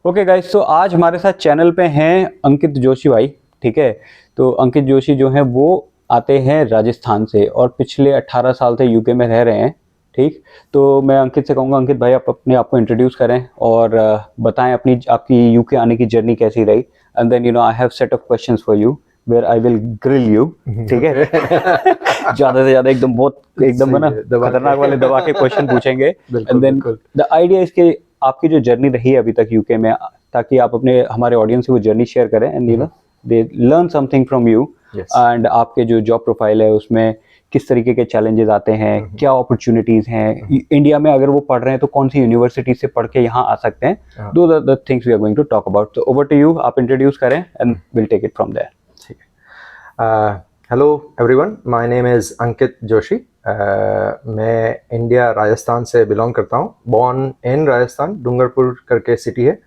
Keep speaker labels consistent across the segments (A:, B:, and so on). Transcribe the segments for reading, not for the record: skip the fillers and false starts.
A: Okay guys, तो आज हमारे साथ चैनल पे हैं अंकित जोशी भाई। ठीक है, तो अंकित जोशी जो हैं वो आते हैं राजस्थान से और पिछले 18 साल से यूके में रह रहे हैं। ठीक, तो मैं अंकित से कहूँगा, अंकित भाई आप अपने आप को इंट्रोड्यूस करें और बताएं अपनी आपकी यूके आने की जर्नी कैसी रही। And then I have set of questions for you where I will grill you. ठीक है ज़्यादा से ज़्यादा एकदम बहुत एकदम ना खतरनाक वाले दबा के क्वेश्चन पूछेंगे। And then the idea is कि आपकी जो जर्नी रही है अभी तक यूके में, ताकि आप अपने हमारे ऑडियंस से वो जर्नी शेयर करें and they learn something from you. And आपके जो जॉब प्रोफाइल है उसमें किस तरीके के चैलेंजेस आते हैं, क्या अपॉर्चुनिटीज हैं इंडिया में, अगर वो पढ़ रहे हैं तो कौन सी यूनिवर्सिटी से पढ़ के यहाँ आ सकते हैं। दो the things we are going to talk about. तो ओवर टू यू, आप इंट्रोड्यूस करें and will take it from there.
B: ठीक है। Hello everyone, my name is Ankit Joshi. मैं इंडिया राजस्थान से बिलोंग करता हूँ। बॉर्न इन राजस्थान, डूंगरपुर करके सिटी है।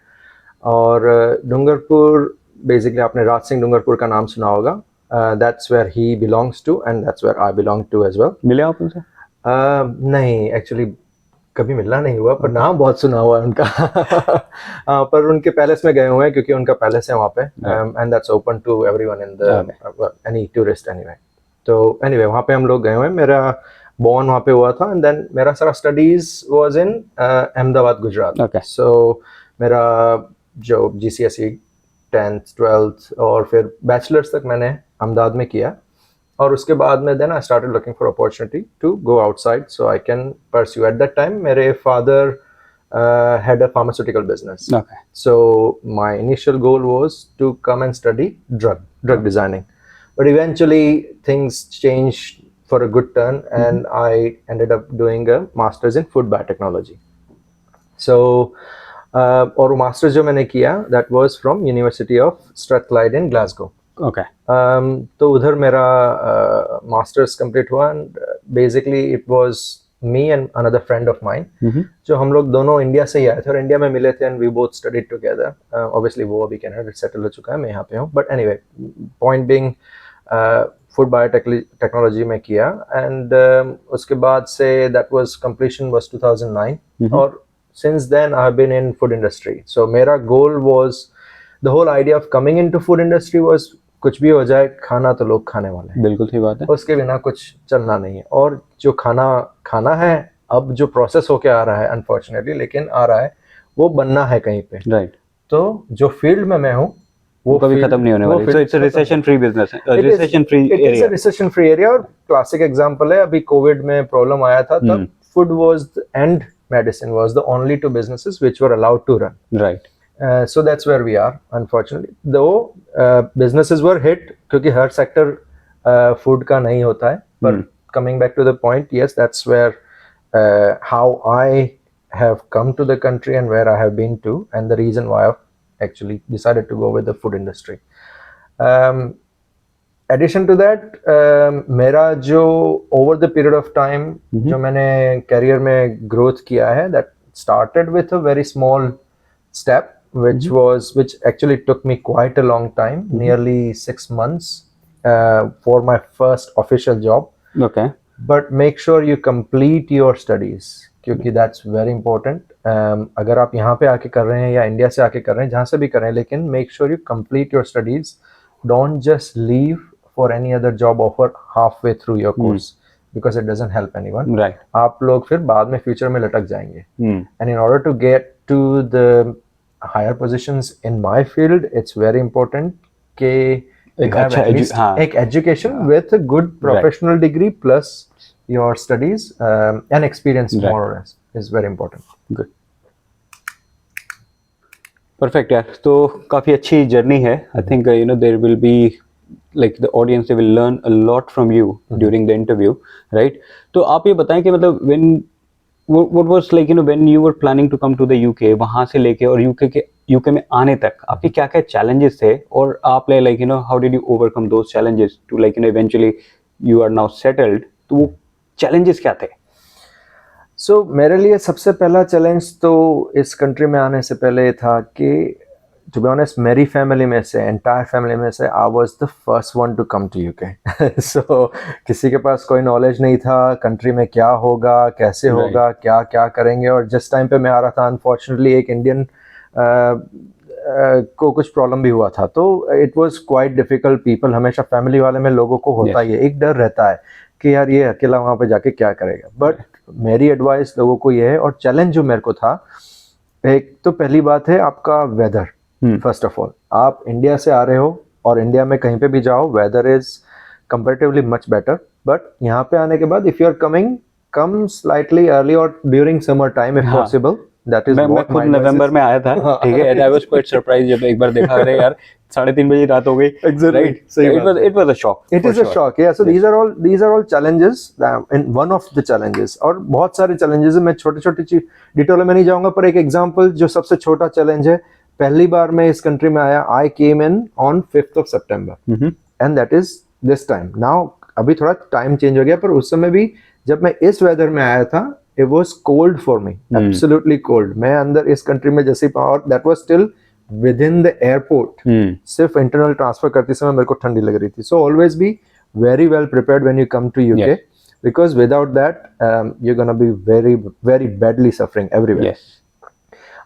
B: और डूंगरपुर बेसिकली आपने राज सिंह डूंगरपुर का नाम सुना होगा। That's where he belongs to and that's where I belong to as well.
A: मिले आप उनसे?
B: नहीं, एक्चुअली कभी मिलना नहीं हुआ, पर नाम बहुत सुना हुआ है उनका। पर उनके पैलेस में गए हुए हैं क्योंकि उनका पैलेस है वहाँ पे, and that's open to everyone in the any tourist anyway. तो एनीवे वहाँ पे हम लोग गए हुए हैं। मेरा बॉर्न वहाँ पे हुआ था एंड देन मेरा सारा studies was in Ahmedabad, Gujarat. So मेरा जो GCSE 10th 12th और फिर बैचलर्स तक मैंने अहमदाबाद में किया। और उसके बाद में then I started looking for opportunity to go outside so I can pursue. At that time मेरे father had a pharmaceutical business.
A: Okay.
B: So my initial goal was to come and study drug designing. But eventually things changed for a good turn and I ended up doing a master's in food biotechnology. So और masters जो मैंने किया that was from University of Strathclyde in Glasgow.
A: Okay.
B: तो उधर मेरा masters complete हुआ and basically it was me and another friend of mine, जो हम लोग दोनों इंडिया से ही आए थे और इंडिया में मिले थे and we both studied together. Obviously वो अभी कनाडा सेटल हो चुका है, मैं यहाँ पे हूँ। But anyway point being food biotechnology में किया एंड उसके बाद say that was completion was 2009 और since then I have been in food industry. So मेरा goal was, the whole idea of coming into food industry was कुछ भी हो जाए खाना तो लोग खाने वाले हैं।
A: बिल्कुल सही बात है,
B: उसके बिना कुछ चलना नहीं है। और जो खाना है अब जो प्रोसेस होके आ रहा है अनफॉर्चुनेटली, लेकिन आ रहा है, वो बनना है कहीं पे।
A: राइट।
B: तो जो फील्ड में मैं हूँ वो
A: कभी खत्म नहीं होने वाली। So it's a recession free business, recession free area.
B: It's a recession free area. और क्लासिक एग्जांपल है, अभी कोविड में प्रॉब्लम आया था तब food was the end, medicine was the only two businesses which were allowed to run.
A: Right.
B: So that's where we are, unfortunately. Though businesses were hit क्योंकि हर sector food का नहीं होता है। But coming back to the point, yes, that's where how I have come to the country and where I have been to, and the reason why I've actually decided to go with the food industry. Addition to that, मेरा जो over the period of time जो मैंने career में growth किया है, that started with a very small step, which actually took me quite a long time, nearly 6 months for my first official job.
A: Okay.
B: But make sure you complete your studies क्योंकि that's very important. अगर आप यहाँ पे आके कर रहे हैं या इंडिया से आके कर रहे हैं, जहाँ से भी कर रहे हैं, लेकिन make sure you complete your studies. Don't just leave for any other job offer halfway through your course because it doesn't help anyone.
A: Right.
B: आप लोग फिर बाद में फ्यूचर में लटक जाएंगे. And in order to get to the higher positions in my field, it's very important कि एक education with a good professional degree plus your studies and experience more or less is very important.
A: Good. Perfect यार, तो काफ़ी अच्छी journey है। I think there will be like the audience, they will learn a lot from you during the interview, right? तो आप ये बताएं कि मतलब what was like when you were planning to come to the UK, वहाँ से लेके और UK में आने तक आपके क्या क्या challenges थे और आप like how did you overcome those challenges to like eventually you are now settled, तो वो challenges क्या थे?
B: So मेरे लिए सबसे पहला चैलेंज तो इस कंट्री में आने से पहले था कि to be honest, मेरी फैमिली में से, एंटायर फैमिली में से, I was the first one to come to UK. So किसी के पास कोई नॉलेज नहीं था कंट्री में क्या होगा, कैसे होगा, क्या क्या करेंगे। और जिस टाइम पे मैं आ रहा था, अनफॉर्चुनेटली एक इंडियन को कुछ प्रॉब्लम भी हुआ था, तो it was quite difficult. People हमेशा फैमिली वाले में लोगों को होता ही है, एक डर रहता है कि यार ये अकेला वहाँ पे जाके क्या करेगा। बट मेरी एडवाइस लोगों को ये है, और चैलेंज जो मेरे को था, एक तो पहली बात है आपका वेदर। फर्स्ट ऑफ ऑल, आप इंडिया से आ रहे हो और इंडिया में कहीं पे भी जाओ, weather is comparatively much better. But यहाँ पे आने के बाद if you are coming, come slightly early और during summer time if possible. That is
A: मैं खुद नवंबर में आया था, ठीक है, and I was quite surprise जब एक बार देखा, अरे यार 3:30 बजे रात हो गई।
B: Exactly.
A: राइट,
B: सही
A: इट
B: बात
A: was a shock,
B: It is a shock, yeah. So these are all challenges, and one of the challenges, और बहुत सारे challenges हैं। मैं छोटे छोटे चीज डिटेल में नहीं जाऊंगा, पर एक एग्जांपल जो सबसे छोटा चैलेंज है, पहली बार मैं इस कंट्री में आया, I came in on 5th of September, and that is this time now. अभी थोड़ा टाइम चेंज हो गया, पर उस समय भी जब मैं इस वेदर में आया था, it was cold for me, absolutely cold। मैं अंदर इस कंट्री में जैसे ही पहुंचा, और that was still within the airport, सिर्फ इंटरनल ट्रांसफर करते समय मेरे को ठंडी लग रही थी। So always be very well prepared when you come to UK, because without that you're gonna be very very badly suffering everywhere।
A: Yes.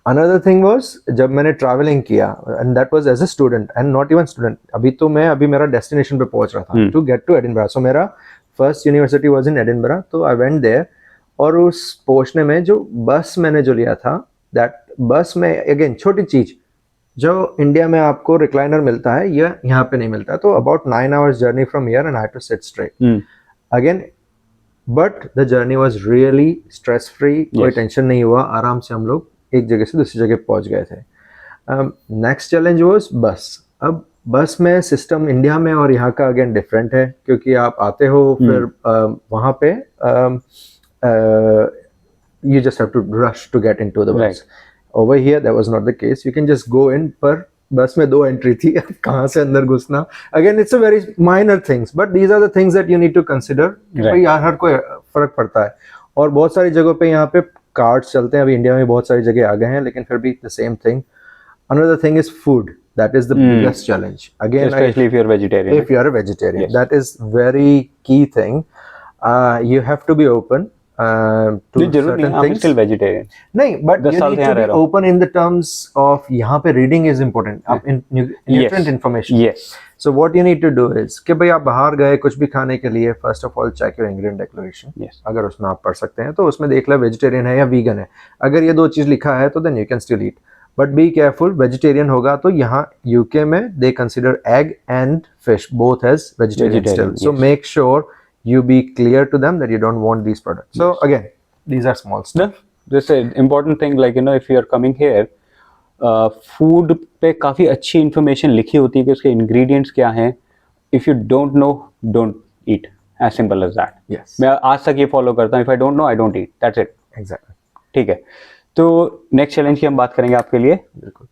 B: Another thing was, जब मैंने ट्रैवलिंग किया, and that was as a student and not even student, अभी मेरा destination पे पहुंच रहा था, to get to Edinburgh। So मेरा first university was in Edinburgh, तो आई वेंट देयर, और उस पहुंचने में जो बस मैंने जो लिया था, दैट बस में अगेन छोटी चीज, जो इंडिया में आपको रिक्लाइनर मिलता है, ये यहाँ पे नहीं मिलता। तो about 9 hours journey from here, and I had to sit straight again. But the journey was really stress free, कोई टेंशन नहीं हुआ, आराम से हम लोग एक जगह से दूसरी जगह पहुंच गए थे। नेक्स्ट चैलेंज वाज बस। अब बस में सिस्टम इंडिया में और यहाँ का अगेन डिफरेंट है, क्योंकि आप आते हो फिर वहाँ पे you just have to rush to get into the bus।
A: Right.
B: Over here that was not the case, you can just go in, पर बस में 2 एंट्री थी, कहाँ से अंदर घुसना, again it's a very minor things, but these are the things that you need to consider. भाई यार हर कोई फर्क पड़ता है, और बहुत सारी जगहों पे यहाँ पे कार्ड्स चलते हैं। अभी इंडिया में बहुत सारी जगह आ गए हैं, लेकिन फिर भी the same thing. Another thing is food. That is the biggest challenge. Again,
A: especially if you're vegetarian.
B: If you're a vegetarian, that is very key thing. You have to be open to certain things.
A: I'm still vegetarian.
B: नहीं, but you need to be open in the terms of यहाँ पे reading is important. Nutrient information.
A: Yes.
B: So what you need to do is कि भाई आप बाहर गए कुछ भी खाने के लिए, first of all check your ingredient declaration.
A: Yes.
B: अगर उसमें आप पढ़ सकते हैं तो उसमें देख ले वेजिटेरियन है या वीगन है। अगर ये 2 चीज लिखा है तो then you can still eat. But be careful, vegetarian होगा तो यहाँ यूके में they consider egg and fish both as vegetarian still. So make sure you be clear to them that you don't want these products। So again, these are small stuff।
A: This is important thing, like you know, if you are coming here, food पे काफी अच्छी information लिखी होती है कि उसके ingredients क्या हैं। If you don't know, don't eat, as simple as that।
B: Yes।
A: मैं आज तक ये follow करता हूँ, if I don't know, I don't eat, that's it।
B: Exactly।
A: ठीक है, तो नेक्स्ट चैलेंज की हम बात करेंगे आपके लिए।
B: बिल्कुल।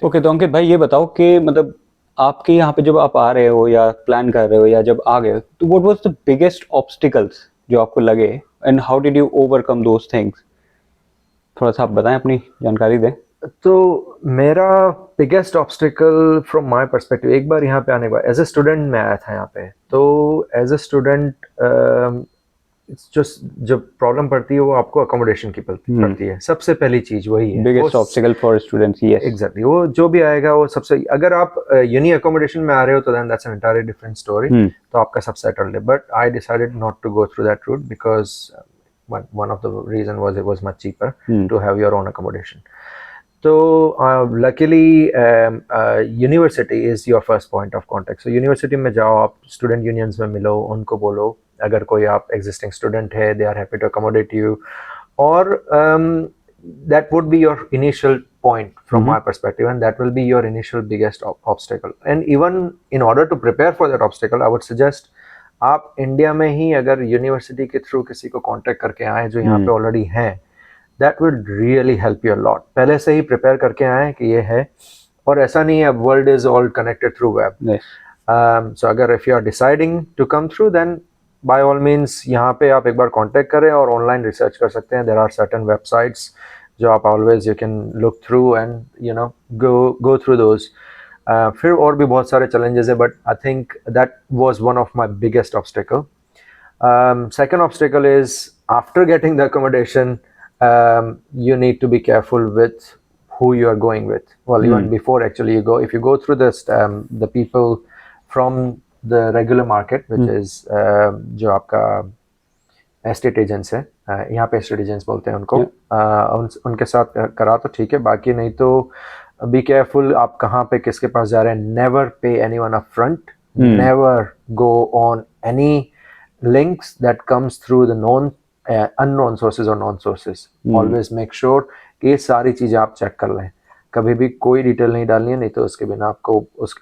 A: ओके, तो अंकित भाई ये बताओ कि मतलब आपके यहाँ पे जब आप आ रहे हो या प्लान कर रहे हो या जब आ गए, तो what was the biggest obstacles जो आपको लगे, and how did you overcome those things? थोड़ा सा आप बताएं, अपनी जानकारी दें।
B: तो मेरा biggest obstacle from my perspective, एक बार यहाँ पे आने के बाद एज ए स्टूडेंट मैं आया था यहाँ पे, तो एज ए स्टूडेंट जो प्रॉब्लम पड़ती है वो आपको अकोमोडेशन की पड़ती है। सबसे पहली चीज वही है,
A: biggest obstacle for students. Yes,
B: exactly. वो जो भी आएगा वो सबसे, अगर आप यूनी अकोमोडेशन में आ रहे हो तो then that's an entirely different story, तो आपका सब सेटल्ड है। But I decided not to go through that route because one of the reason was it was much cheaper to have your own accommodation। So luckily university is your first point of contact। So university में जाओ, आप student unions में मिलो, उनको बोलो अगर कोई आप existing student है, they are happy to accommodate you, or that would be your initial point from my perspective, and that will be your initial biggest obstacle। And even in order to prepare for that obstacle, I would suggest आप India में ही अगर university के through किसी को contact करके आए जो यहाँ पे ऑलरेडी हैं, that will really help you a lot. पहले से ही प्रिपेयर करके आए कि ये है, और ऐसा नहीं है, world is all connected through web. So अगर if you are deciding to come through, then by all means यहाँ पे आप एक बार कांटेक्ट करें और ऑनलाइन रिसर्च कर सकते हैं। देयर आर सर्टेन वेबसाइट्स जो आप always you can look through and you no go through those. फिर और भी बहुत सारे चैलेंजेस है, but I think that was one of my biggest obstacle. Second obstacle is after getting the accommodation, you need to be careful with who you are going with. Well, even before actually you go, if you go through this, the people from the regular market, which is जो आपका estate agents है, यहाँ पे estate agents बोलते हैं उनको, उनके साथ करा तो ठीक है, बाकी नहीं तो be careful आप कहाँ पे किसके पास जा रहे हैं. Never pay anyone up front. Never go on any links that comes through the unknown sources or known sources. Always make sure कि ये सारी चीजें आप चेक कर लें. कभी भी कोई डिटेल नहीं डालनी है, नहीं तो उसके बिना आपको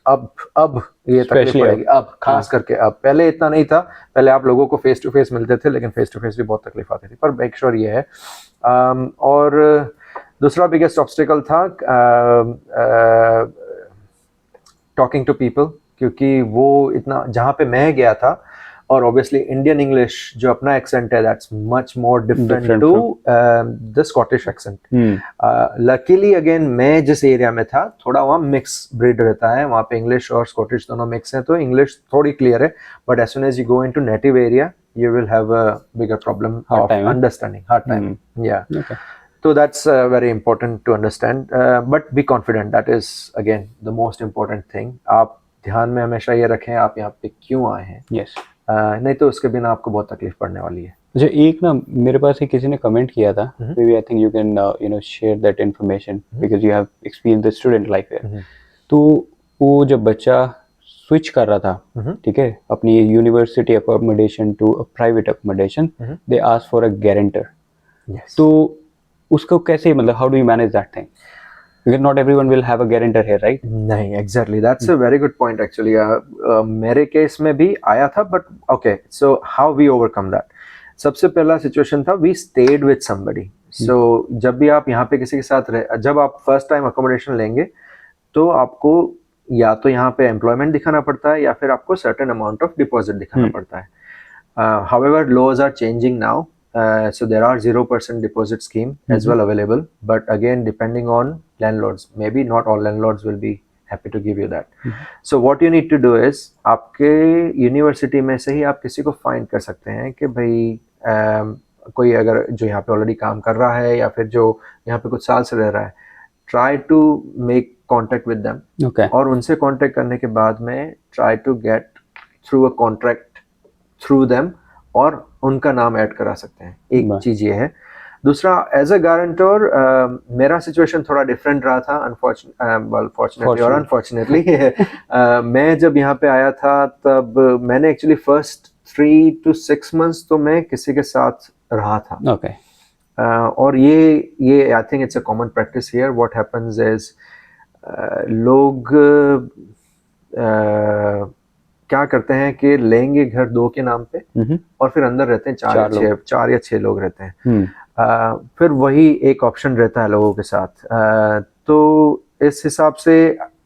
B: अब ये तकलीफ पड़ेगी. अब खास करके अब, पहले इतना नहीं था, पहले आप लोगों को फेस टू फेस मिलते थे, लेकिन फेस टू फेस भी बहुत तकलीफ आती थी. पर मेक श्योर ये है. और दूसरा बिगेस्ट ऑब्स्टिकल था टॉकिंग टू पीपल, क्योंकि वो इतना, जहाँ पे मैं गया था, और ऑब्वियसली इंडियन इंग्लिश जो अपना एक्सेंट है, that's much more different to the Scottish accent. Luckily again मैं जिस एरिया में था, थोड़ा वहाँ मिक्स ब्रीड रहता है, वहाँ पे इंग्लिश और स्कॉटिश दोनों मिक्स हैं, तो इंग्लिश थोड़ी क्लियर है. But as soon as you go into native area, you will have a bigger problem of understanding, hard time. या So that's very important to understand, but be confident. That is again the most important thing. आप ध्यान में हमेशा ये रखें आप यहाँ पे क्यों आए हैं.
A: Yes.
B: नहीं तो उसके बिना आपको बहुत तकलीफ पड़ने वाली है.
A: अच्छा, एक ना मेरे पास एक किसी ने कमेंट किया था, maybe I think you can share that information because you have experienced the student life here. तो वो जब बच्चा स्विच कर रहा था, ठीक है, अपनी university accommodation to a private accommodation, they ask for a guarantor. तो उसको कैसे, मतलब how do you manage that thing? Because not everyone will have a guarantor here, right?
B: नहीं, exactly. That's a very good point actually. मेरे case में भी आया था, but okay. So how we overcome that? सबसे पहला सिचुएशन था, we stayed with somebody. So जब भी आप यहाँ पे किसी के साथ जब आप फर्स्ट टाइम अकोमोडेशन लेंगे, तो आपको या तो यहाँ पे एम्प्लॉयमेंट दिखाना पड़ता है, या फिर आपको सर्टेन अमाउंट ऑफ डिपॉजिट दिखाना पड़ता है. However, laws are changing now. So there are 0% deposit scheme as well available, but again depending on landlords, maybe not all landlords will be happy to give you that. So what you need to do is, आपके university में से ही आप किसी को find कर सकते हैं कि भाई कोई अगर जो यहाँ पे ऑलरेडी काम कर रहा है, या फिर जो यहाँ पे कुछ साल से रह रहा है, try to make contact with them.
A: Okay.
B: और उनसे कांटेक्ट करने के बाद में try to get through a contract through them, और उनका नाम ऐड करा सकते हैं. एक चीज ये है. दूसरा, एज अ गारंटर मेरा सिचुएशन थोड़ा डिफरेंट रहा था, फॉर्चुनेटली और अनफॉर्चुनेटली. मैं जब यहाँ पे आया था, तब मैंने एक्चुअली फर्स्ट 3 to 6 months तो मैं किसी के साथ रहा था.
A: Okay.
B: और ये I think it's a common practice here. What happens is, लोग क्या करते हैं कि लेंगे घर 2 के नाम पे, और फिर अंदर रहते हैं 4 या 6 लोग रहते हैं. फिर वही एक ऑप्शन रहता है लोगों के साथ. तो इस हिसाब से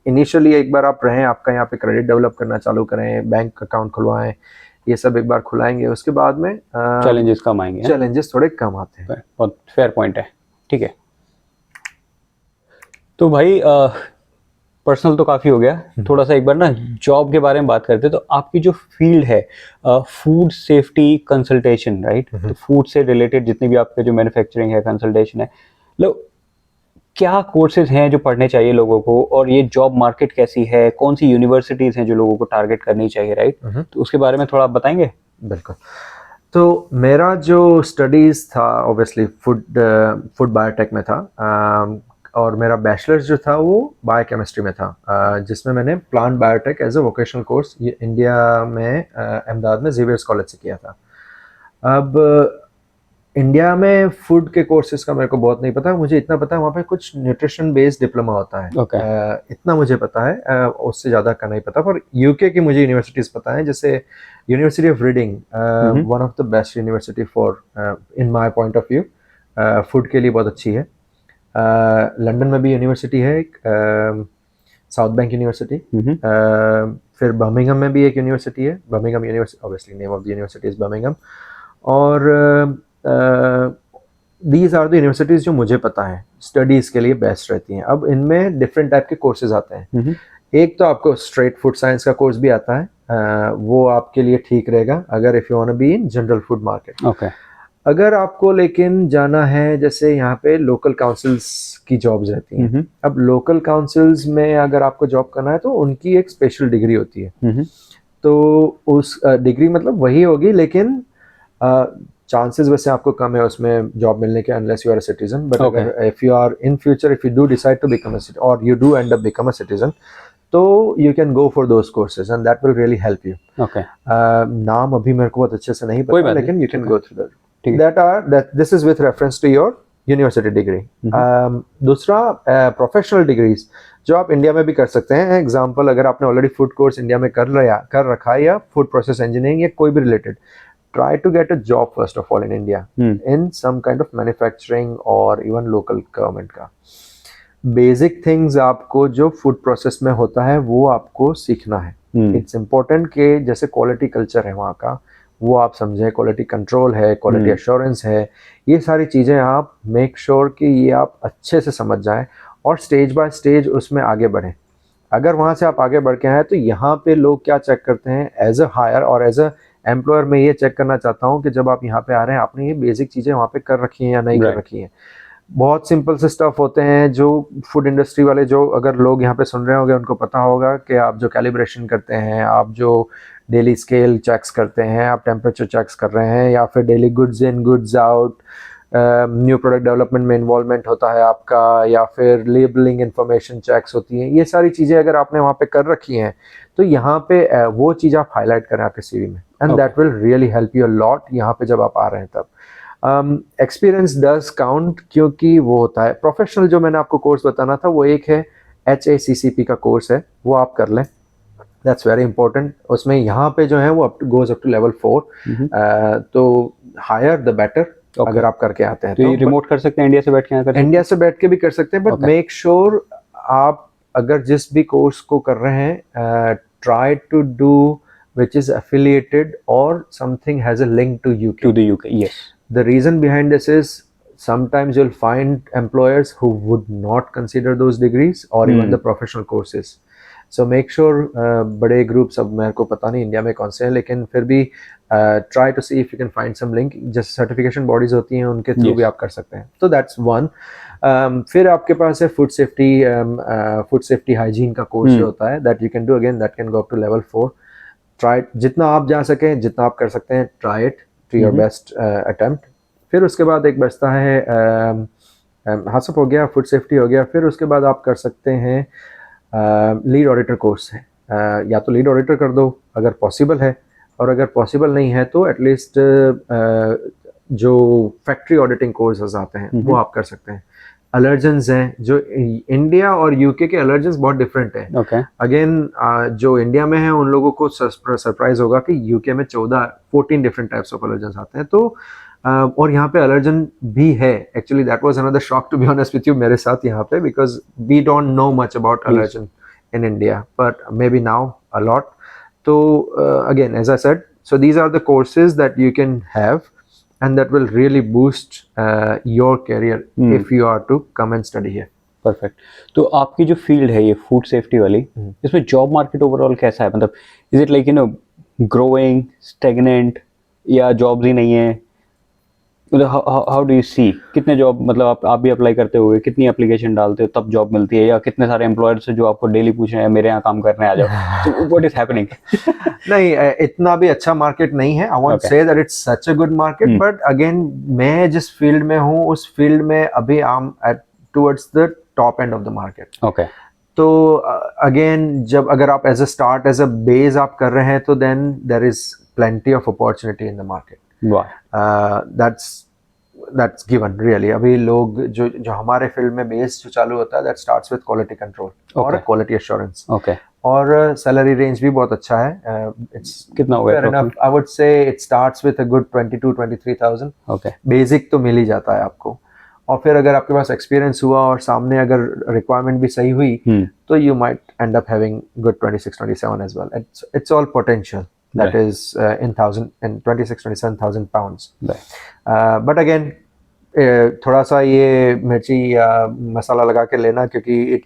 B: इनिशियली एक बार आप रहें, आपका यहाँ पे क्रेडिट डेवलप करना चालू करें, बैंक अकाउंट खुलवाएं, ये सब एक बार खुलाएंगे, उसके बाद में
A: चैलेंजेस कम आएंगे.
B: चैलेंजेस थोड़े कम आते हैं.
A: बहुत फेयर पॉइंट है. ठीक है, तो भाई पर्सनल तो काफ़ी हो गया, थोड़ा सा एक बार ना जॉब के बारे में बात करते हैं. तो आपकी जो फील्ड है फूड सेफ्टी कंसल्टेशन, राइट? तो फूड से रिलेटेड जितने भी आपके जो मैन्युफैक्चरिंग है, कंसल्टेशन है, मतलब क्या कोर्सेज हैं जो पढ़ने चाहिए लोगों को, और ये जॉब मार्केट कैसी है, कौन सी यूनिवर्सिटीज़ हैं जो लोगों को टारगेट करनी चाहिए, राइट? तो उसके बारे में थोड़ा आप बताएंगे.
B: बिल्कुल. तो मेरा जो स्टडीज़ था ऑब्वियसली फूड बायोटेक में था, और मेरा बैचलर्स जो था वो बायोकेमिस्ट्री में था, जिसमें मैंने plant biotech as a vocational course India में अहमदाबाद में ज़ेवियर्स कॉलेज से किया था. अब इंडिया में फूड के कोर्सेज का मेरे को बहुत नहीं पता. मुझे इतना पता है वहाँ पे कुछ न्यूट्रिशन बेस्ड डिप्लोमा होता है.
A: Okay.
B: इतना मुझे पता है, उससे ज़्यादा का नहीं पता. पर यूके की मुझे यूनिवर्सिटीज़ पता है, जैसे university of reading, one of the best university for in my point of view, food के लिए बहुत अच्छी है. लंदन में भी यूनिवर्सिटी है एक, साउथ बैंक यूनिवर्सिटी. फिर बर्मिंघम में भी एक यूनिवर्सिटी है, Birmingham university, obviously name of the university is Birmingham. और दीज आर द यूनिवर्सिटीज़ जो मुझे पता है स्टडीज़ के लिए बेस्ट रहती हैं. अब इनमें डिफरेंट टाइप के कोर्सेज आते हैं. एक तो आपको स्ट्रेट फूड साइंस का कोर्स भी आता है, वो आपके लिए ठीक रहेगा अगर if you want to be in general food market.
A: Okay.
B: अगर आपको लेकिन जाना है, जैसे यहाँ पे लोकल काउंसिल्स की जॉब्स रहती हैं। अब लोकल काउंसिल्स में अगर आपको जॉब करना है तो उनकी एक स्पेशल डिग्री होती है। तो उस डिग्री मतलब वही होगी, लेकिन चांसेस वैसे आपको कम है उसमें जॉब मिलने के, unless you are a citizen. But अगर if you are in future, if you do decide to become a citizen और you do end up become a citizen, तो you can go for those courses and that will really help you. नाम अभी मेरे को बहुत अच्छे से नहीं पता, लेकिन you can go through that this is with reference to your university degree. दूसरा, प्रोफेशनल डिग्रीज जो आप इंडिया में भी कर सकते हैं। एग्जाम्पल, अगर आपने ऑलरेडी फूड कोर्स इंडिया में कर रखा है, या फूड प्रोसेस इंजीनियरिंग या कोई भी related, try to get a job first of all in India in some kind of manufacturing or even local government का। बेसिक थिंग्स आपको जो फूड प्रोसेस में होता है वो आपको सीखना है। इट्स इम्पोर्टेंट कि जैसे क्वालिटी कल्चर है वहाँ का, वो आप समझें, क्वालिटी कंट्रोल है, क्वालिटी एश्योरेंस है, ये सारी चीज़ें आप मेक श्योर कि ये आप अच्छे से समझ जाएं और स्टेज बाय स्टेज उसमें आगे बढ़ें। अगर वहाँ से आप आगे बढ़ के आए तो यहाँ पे लोग क्या चेक करते हैं एज अ हायर और एज अ एम्प्लॉयर, मैं ये चेक करना चाहता हूँ कि जब आप यहाँ पे आ रहे हैं आपने ये बेसिक चीज़ें वहाँ पे कर रखी हैं या नहीं कर रखी हैं। बहुत सिंपल से स्टफ होते हैं जो फूड इंडस्ट्री वाले, जो अगर लोग यहाँ पे सुन रहे होंगे उनको पता होगा कि आप जो कैलिब्रेशन करते हैं, आप जो डेली स्केल चेक्स करते हैं, आप टेम्परेचर चेक्स कर रहे हैं, या फिर daily goods in goods out, new product development में इन्वॉल्वमेंट होता है आपका, या फिर लेबलिंग इंफॉर्मेशन चेक्स होती हैं, ये सारी चीज़ें अगर आपने वहाँ पे कर रखी हैं तो यहाँ पे वो चीज़ आप हाईलाइट करें आपके सीवी में, and that will really help you a lot यहाँ पे जब आप आ रहे हैं तब। एक्सपीरियंस डज काउंट, क्योंकि वो होता है प्रोफेशनल। जो मैंने आपको कोर्स बताना था वो एक है HACCP का कोर्स है, वो आप कर लें, दैट्स वेरी इंपॉर्टेंट। उसमें यहाँ पे जो है वो गोज अप टू लेवल 4, तो हायर द बेटर। अगर आप करके आते हैं
A: तो ये रिमोट कर सकते हैं, इंडिया से बैठ के
B: इंडिया से बैठ के भी कर सकते हैं, बट मेक श्योर आप अगर जिस भी कोर्स को कर रहे हैं, try to do which is affiliated or something has a link to UK.
A: To the UK, yes.
B: The reason behind this is sometimes you'll find employers who would not consider those degrees or even the professional courses. So make sure बड़े groups, अब मेरे को पता नहीं India में कौन से हैं, लेकिन फिर भी try to see if you can find some link। जैसे certification bodies होती हैं उनके थ्रू भी आप कर सकते हैं। तो that's one। फिर आपके पास है फूड सेफ्टी हाइजीन का कोर्स जो होता है, that you can do again, that can go up to level 4। Try, जितना आप जा सकें, जितना आप कर सकते हैं, try it to your best attempt. फिर उसके बाद एक बचता है हासप हो गया, फूड सेफ्टी हो गया। फिर उसके बाद आप कर सकते हैं लीड ऑडिटर कोर्स है, या तो लीड ऑडिटर कर दो अगर पॉसिबल है, और अगर पॉसिबल नहीं है तो एटलीस्ट जो फैक्ट्री ऑडिटिंग कोर्सेज आते हैं वो आप कर सकते हैं। अलर्जेंस हैं, जो इंडिया और यूके के अलर्जेंस बहुत डिफरेंट है। अगेन जो इंडिया में है उन लोगों को सरप्राइज होगा कि यूके में 14 डिफरेंट टाइप्स ऑफ अलर्जेंस आते हैं। तो और यहाँ पे अलर्जन भी है। Actually that was another shock to be honest with you मेरे साथ यहाँ पे, because we don't know much about allergen in India, but may be now a lot. तो again as I said, so these are the courses that you can have and that will really boost your career if you are to come and study here.
A: Perfect. तो आपकी जो field है ये food safety वाली, इसमें job market overall कैसा है? मतलब is it like growing, stagnant, या जॉब्स ही नहीं है? मतलब हाउ डू यू सी, कितने जॉब, मतलब आप भी अप्लाई करते हुए कितनी एप्लीकेशन डालते हो तब जॉब मिलती है, या कितने सारे एम्प्लॉयर्स जो आपको डेली पूछ रहे हैं मेरे यहाँ काम करने आ जाओ? So what is happening?
B: नहीं, इतना भी अच्छा मार्केट नहीं है। I won't say that it's such a good market, but again मैं जिस फील्ड में हूँ उस फील्ड में अभी I'm at towards the top end of the market.
A: Okay.
B: तो अगेन जब अगर आप as a start, as a base आप कर रहे हैं, तो then there is plenty of opportunity in the market. That's given really। अभी लोग जो हमारे फील्ड में बेस जो चालू होता है, that starts with quality control और quality assurance। और सैलरी रेंज भी बहुत अच्छा है। It's
A: कितना होगा?
B: fair enough, I would say it starts with a good 22-23,000। Basic तो मिल ही जाता है आपको, और फिर अगर आपके पास एक्सपीरियंस हुआ और सामने अगर रिक्वायरमेंट भी सही हुई, तो you might end up having good 26-27 as well। It's all potential। That is in 26-27,000 pounds। But again, थोड़ा सा ये मिर्ची या मसाला लगा के लेना, क्योंकि it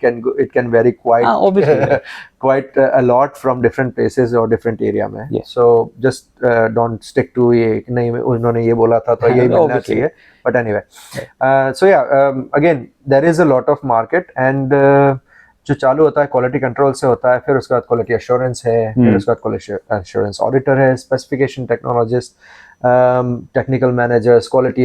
B: can very
A: obviously.
B: Quite a lot from different places और डिफरेंट एरिया में.
A: Yes.
B: So just don't stick to ये कि नहीं उन्होंने ये बोला था तो यही मिलना
A: Obviously.
B: चाहिए. But anyway, so yeah again there is a lot of market, and जो चालू होता है क्वालिटी कंट्रोल से होता है, फिर उसके बाद क्वालिटी एश्योरेंस है, फिर उसके बाद क्वालिटी एश्योरेंस ऑडिटर है, specification technologist, technical managers, quality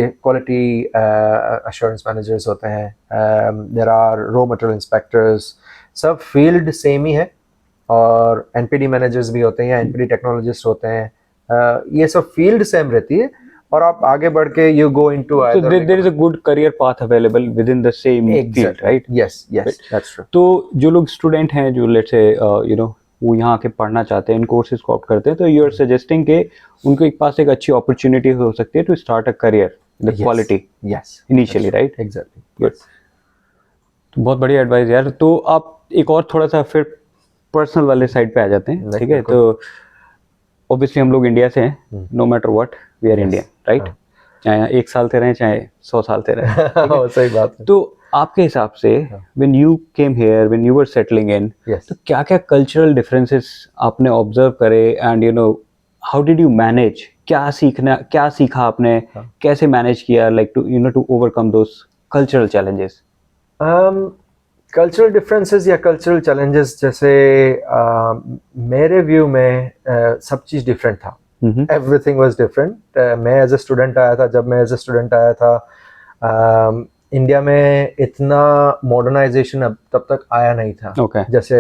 B: assurance managers होते हैं, there are raw material inspectors. सब फील्ड सेम ही है, और एनपीडी मैनेजर्स भी होते हैं या एनपीडी टेक्नोलॉजिस्ट होते हैं. ये सब फील्ड सेम रहती है, और आप आगे बढ़ के you go into
A: So there is a good career path available within the same field, right?
B: Yes, that's true.
A: तो जो लोग स्टूडेंट हैं, जो लेट्स से वो यहाँ आके पढ़ना चाहते हैं, इन कोर्सेज को ऑप्ट करते हैं, तो यू आर सजेस्टिंग कि उनको एक पास एक अच्छी अपॉर्चुनिटी हो सकती है to start a career in quality
B: Yes,
A: initially, right?
B: exactly.
A: Good. तो बहुत बढ़िया एडवाइस यार. तो आप एक और थोड़ा सा फिर पर्सनल वाले साइड पे आ जाते हैं, ठीक है? तो ऑब्वियसली हम लोग इंडिया से हैं, no matter what we are Indian, right? चाहे 1 साल से रहें, चाहे 100 साल से रहें.
B: सही बात है.
A: तो आपके हिसाब से when you came here, when you were settling in,
B: Yes.
A: तो क्या क्या कल्चरल डिफरेंसेस आपने ऑब्जर्व करे, and how did you manage? क्या सीखा आपने, कैसे मैनेज किया, like to overcome those cultural challenges?
B: Cultural differences या कल्चरल चैलेंजेस, जैसे मेरे व्यू में सब चीज़ डिफरेंट था. Everything was different. मैं एज ए स्टूडेंट आया था, जब मैं एज ए स्टूडेंट आया था इंडिया में इतना मॉडर्नाइजेशन अब तब तक आया नहीं था.
A: Okay.
B: जैसे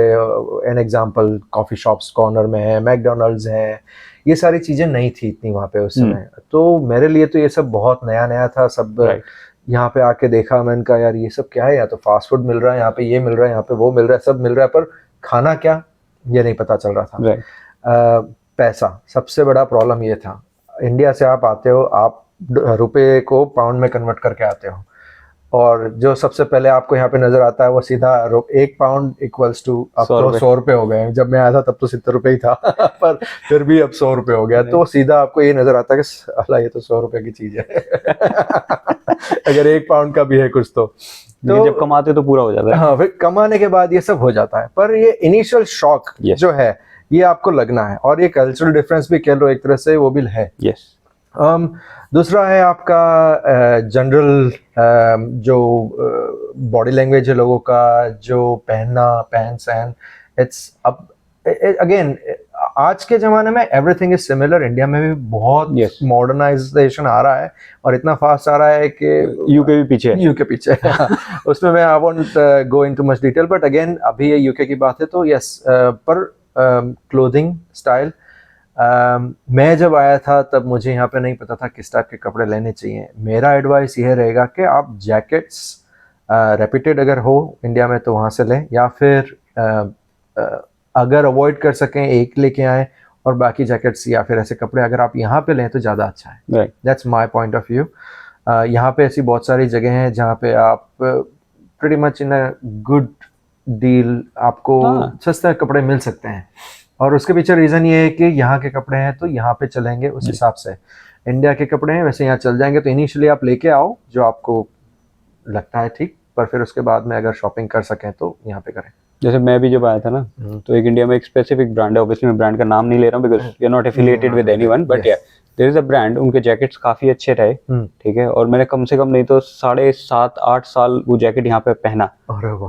B: an example coffee shops corner में है, मैकडोनल्ड्स है, ये सारी चीज़ें नहीं थी इतनी वहाँ पे उस समय. तो मेरे लिए तो ये सब बहुत नया नया था. सब यहाँ पे आके देखा, मैंने कहा यार ये सब क्या है, यहाँ तो फास्ट फूड मिल रहा है, यहाँ पे ये मिल रहा है, यहाँ पे वो मिल रहा है, सब मिल रहा है, पर खाना क्या ये नहीं पता चल रहा था. पैसा सबसे बड़ा प्रॉब्लम ये था. इंडिया से आप आते हो, आप रुपए को पाउंड में कन्वर्ट करके आते हो, और जो सबसे पहले आपको यहाँ पे नजर आता है वो सीधा 1 पाउंड इक्वल्स टू अब तो 100 रुपए हो गए. जब मैं आया था तब तो 70 रुपए ही था पर फिर भी अब 100 रुपए हो गया. तो सीधा आपको ये नजर आता है कि अल्लाह ये तो 100 रुपए की चीज है अगर 1 पाउंड का भी है कुछ तो
A: जब कमाते तो पूरा हो जाता है.
B: हाँ, फिर कमाने के बाद ये सब हो जाता है, पर ये इनिशियल शॉक जो है ये आपको लगना है, और ये कल्चरल डिफरेंस भी कह लो एक तरह से, वो भी है.
A: यस.
B: दूसरा है आपका जनरल जो बॉडी लैंग्वेज है लोगों का, जो पहन सहन. इट्स अब अगेन आज के ज़माने में एवरीथिंग इज सिमिलर. इंडिया में भी बहुत मॉडर्नाइजेशन आ रहा है, और इतना फास्ट आ रहा है कि
A: यूके भी पीछे है.
B: यूके पीछे उसमें मैं I won't go into much detail, but again अभी ये यूके की बात है तो यस. पर क्लोथिंग स्टाइल, मैं जब आया था तब मुझे यहाँ पे नहीं पता था किस टाइप के कपड़े लेने चाहिए. मेरा एडवाइस ये रहेगा कि आप जैकेट्स रेप्यूटेड अगर हो इंडिया में तो वहाँ से लें, या फिर अगर अवॉइड कर सकें एक लेके आएँ, और बाकी जैकेट्स या फिर ऐसे कपड़े अगर आप यहाँ पे लें तो ज़्यादा अच्छा है. That's my point of view. यहाँ पे ऐसी बहुत सारी जगह हैं जहाँ पे आप pretty much in a good deal आपको सस्ते कपड़े मिल सकते हैं, और उसके पीछे रीज़न ये है कि यहाँ के कपड़े हैं तो यहाँ पे चलेंगे उस हिसाब से. इंडिया के कपड़े हैं वैसे यहाँ चल जाएंगे, तो इनिशियली आप लेके आओ जो आपको लगता है ठीक, पर फिर उसके बाद में अगर शॉपिंग कर सकें तो यहाँ पे करें.
A: जैसे मैं भी जब आया था ना, तो एक इंडिया में एक स्पेसिफिक ब्रांड है, ऑब्वियसली मैं ब्रांड का नाम नहीं ले रहा हूँ because we are not affiliated with anyone, but yeah there is a brand. उनके जैकेट्स काफी अच्छे रहे, ठीक है, और मैंने कम से कम नहीं तो 7.5-8 साल वो जैकेट यहाँ पे पहना.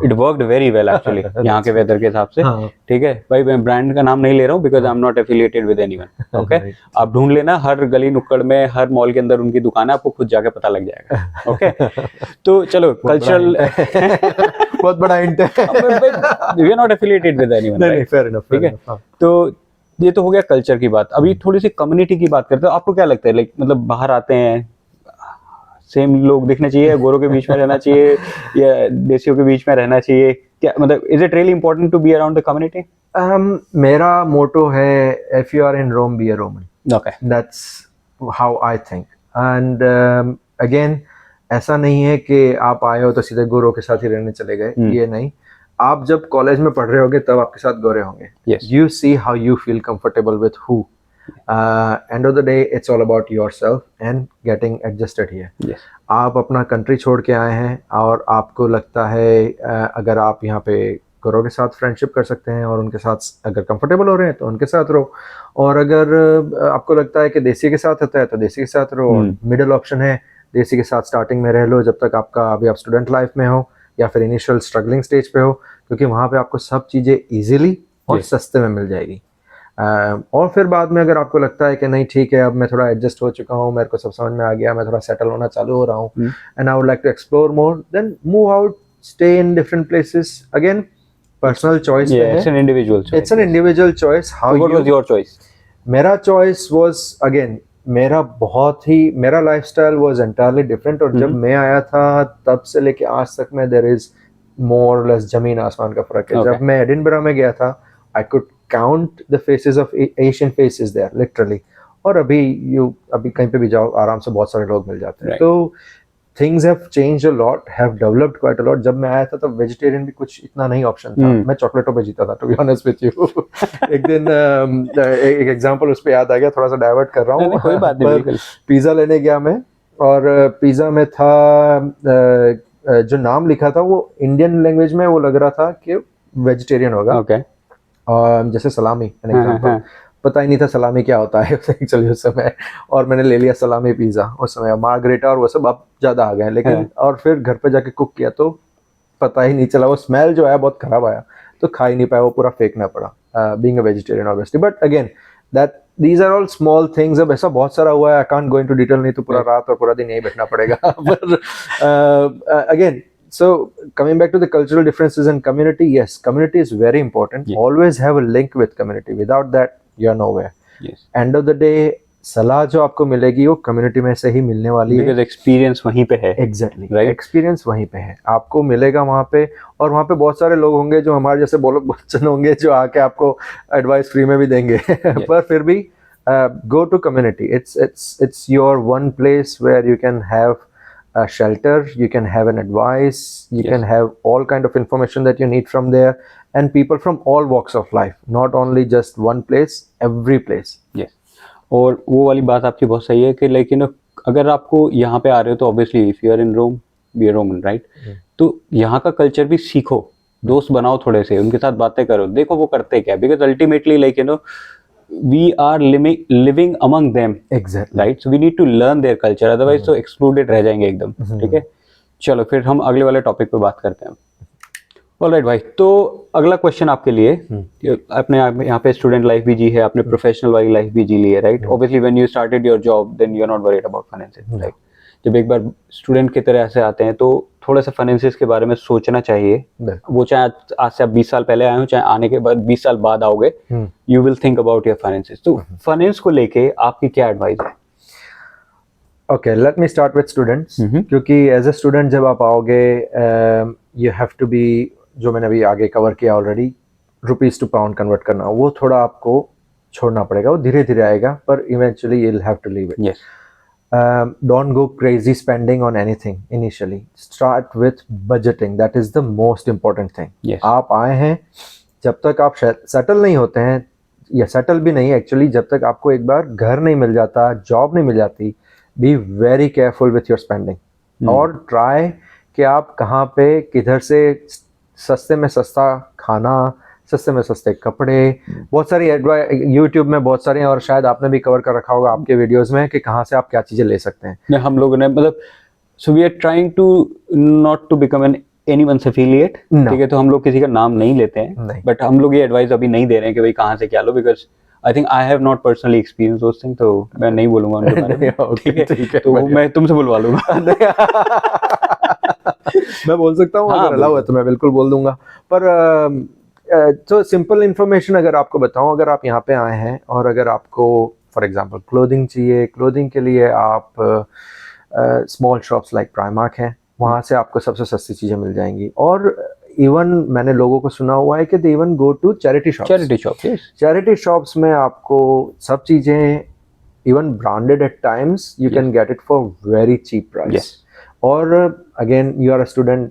A: It worked very well actually यहाँ के वेदर के हिसाब से. ठीक है भाई, मैं ब्रांड का नाम नहीं ले रहा हूँ because I am not affiliated with anyone. Okay, आप ढूंढ लेना, हर गली नुक्कड़ में, हर मॉल के अंदर उनकी दुकान है, आपको खुद जाके पता लग जाएगा. ओके तो चलो कल्चरल
B: बहुत बड़ा हिंट है.
A: We are not affiliated with anyone,
B: fair enough.
A: ठीक है. तो ये तो हो गया कल्चर की बात. अभी थोड़ी सी कम्युनिटी की बात करते हैं. आपको क्या लगता है, लाइक मतलब बाहर आते हैं, सेम लोग दिखने चाहिए, गोरों के बीच में रहना चाहिए या देसियों के बीच में रहना चाहिए, क्या मतलब is it really important to be around the community?
B: मेरा मोटो है if you are in Rome be a Roman.
A: Okay,
B: that's how I think. And again ऐसा नहीं है कि आप आए हो तो सीधे गोरों के साथ ही रहने चले गए, ये नहीं. आप जब कॉलेज में पढ़ रहे होगे तब आपके साथ गोरे होंगे. You see how you feel comfortable with who, End of the day, it's all about yourself and getting adjusted here.
A: Yes.
B: आप अपना कंट्री छोड़ के आए हैं और आपको लगता है अगर आप यहाँ पे करो के साथ फ्रेंडशिप कर सकते हैं और उनके साथ अगर कंफर्टेबल हो रहे हैं तो उनके साथ रहो, और अगर आपको लगता है कि देसी के साथ होता है तो देसी के साथ रहो। मिडिल ऑप्शन है, देसी के साथ स्टार्टिंग में रह लो जब तक आपका अभी आप स्टूडेंट लाइफ में हो या फिर इनिशियल स्ट्रगलिंग स्टेज पे हो, क्योंकि वहाँ पे आपको सब चीज़ें ईजिली और सस्ते में मिल जाएगी। और फिर बाद में अगर आपको लगता है कि नहीं ठीक है अब मैं थोड़ा एडजस्ट हो चुका हूँ, मेरे को सब समझ में आ गया, मैं थोड़ा सेटल होना चालू हो रहा हूँ, and I would like to explore more, then move out, stay in different places. Again personal choice पे है,
A: it's an individual choice.
B: It's an individual choice. How
A: What was your choice?
B: मेरा choice was again मेरा lifestyle was entirely different, और जब मैं आया था तब से लेके आज तक में देयर इज मोर और लेस जमीन आसमान का फर्क है। जब मैं एडिनबरा में गया था I could count the faces of Asian faces there literally, और अभी कहीं पे भी जाओ आराम से बहुत सारे लोग मिल जाते हैं। तो things have changed a lot, have developed quite a lot. जब मैं आया था तब वेजिटेरियन भी कुछ इतना नहीं ऑप्शन था, मैं चॉकलेटों पे जीता था to be honest with you. एक दिन एक एग्जांपल उस पे याद आ गया, थोड़ा सा डाइवर्ट कर रहा हूँ।
A: कोई बात नहीं।
B: पिज्जा लेने गया मैं, और पिज्जा में था जो नाम लिखा था वो इंडियन लैंग्वेज में वो लग रहा था कि वेजिटेरियन होगा। जैसे सलामी एन एग्जांपल, पता ही नहीं था सलामी क्या होता है एक्चुअली उस समय, और मैंने ले लिया सलामी पिज़्ज़ा उस समय। मार्गरेटा और वो सब अब ज़्यादा आ गए, लेकिन और फिर घर पे जाके कुक किया तो पता ही नहीं चला, वो स्मेल जो आया बहुत ख़राब आया, तो खा ही नहीं पाया, वो पूरा फेंकना पड़ा, being a vegetarian obviously. But again that these are all small things. अब ऐसा बहुत सारा हुआ है, I can't go into detail, नहीं तो पूरा रात और पूरा दिन यही बैठना पड़ेगा। पर again, so coming back to the cultural differences and community, yes, community is very important. Always have a link with community. Without that you are nowhere. End of the day, सलाह जो आपको मिलेगी वो कम्युनिटी में से ही मिलने वाली है,
A: because एक्सपीरियंस वहीं पे है।
B: एग्जैक्टली, एक्सपीरियंस वहीं पे है, आपको मिलेगा वहाँ पे। और वहाँ पे बहुत सारे लोग होंगे जो हमारे जैसे बच्चन होंगे जो आके आपको एडवाइस फ्री में भी देंगे। पर फिर भी go to community. It's your one place where you can have a shelter, you can have an advice, you can have all kind of information that you need from there, and people from all walks of life, not only just one place, every place.
A: Yes. और वो वाली बात आपकी बहुत सही है कि लेकिन अगर आपको यहाँ पे आ रहे हो तो obviously if you are in Rome, be Roman, right, तो यहाँ का कल्चर भी सीखो, दोस्त बनाओ थोड़े से, उनके साथ बातें करो, देखो वो करते क्या, because ultimately like we are living among them,
B: exactly,
A: right? So we need to learn their culture, otherwise तो excluded रह जाएंगे एकदम। ठीक है, चलो फिर हम अगले वाले टॉपिक पे बात करते हैं। ऑलराइट भाई, तो अगला क्वेश्चन आपके लिए, अपने यहाँ पे स्टूडेंट लाइफ भी जी है, आपने प्रोफेशनल वाली लाइफ भी जी ली है, right? Obviously when you started your job then you are not worried about finances, right? जब एक बार स्टूडेंट की तरह से आते हैं तो थोड़ा सा फाइनेंसेस के बारे में सोचना चाहिए। वो चाहे आज से आप 20 साल पहले आए हो, चाहे आने के बाद 20 साल बाद आओगे, you will think about your finances. तो फाइनेंस को लेके आपकी क्या एडवाइस है?
B: Okay, let me start with students, क्योंकि एज ए स्टूडेंट जब आप आओगे यू हैव टू बी, जो मैंने अभी आगे कवर किया already, rupees to pound convert करना, वो थोड़ा आपको छोड़ना पड़ेगा, वो धीरे धीरे आएगा, पर eventually you will have to leave it. Don't go crazy spending on anything initially. Start with budgeting. That is the most important thing. आप आए हैं, जब तक आप सेटल नहीं होते हैं, या सेटल भी नहीं एक्चुअली, जब तक आपको एक बार घर नहीं मिल जाता, जॉब नहीं मिल जाती, be very careful with your spending, और ट्राई कि आप कहाँ पे किधर से सस्ते में सस्ता खाना, सस्ते में सस्ते कपड़े, बहुत सारी यूट्यूब में बहुत सारे, और शायद आपने भी कवर कर रखा होगा आपके वीडियोस में कि कहाँ से आप क्या चीज़ें ले सकते हैं।
A: हम लोगों ने मतलब, so we are trying to not to become an anyone's affiliate, ठीक है? तो हम लोग किसी का नाम नहीं लेते हैं, बट हम लोग ये एडवाइस अभी नहीं दे रहे हैं कि भाई कहाँ से क्या लो, because I think I have not personally experience those thing, तो मैं नहीं बोलूंगा उनके बारे में। ठीक है, तो मैं तुमसे बुलवा लूंगा।
B: मैं बोल सकता हूँ, अगर अलाउ है तो मैं बिल्कुल बोल दूंगा, पर तो सिंपल इन्फॉर्मेशन अगर आपको बताऊं, अगर आप यहाँ पे आए हैं और अगर आपको फॉर एग्जांपल क्लोथिंग चाहिए, क्लोथिंग के लिए आप स्मॉल शॉप्स लाइक प्राइमार्क हैं, वहाँ से आपको सबसे सस्ती चीज़ें मिल जाएंगी। और इवन मैंने लोगों को सुना हुआ है कि they even go to charity shops में आपको सब चीज़ें even branded at times you can get it for very cheap price. और again you are a student,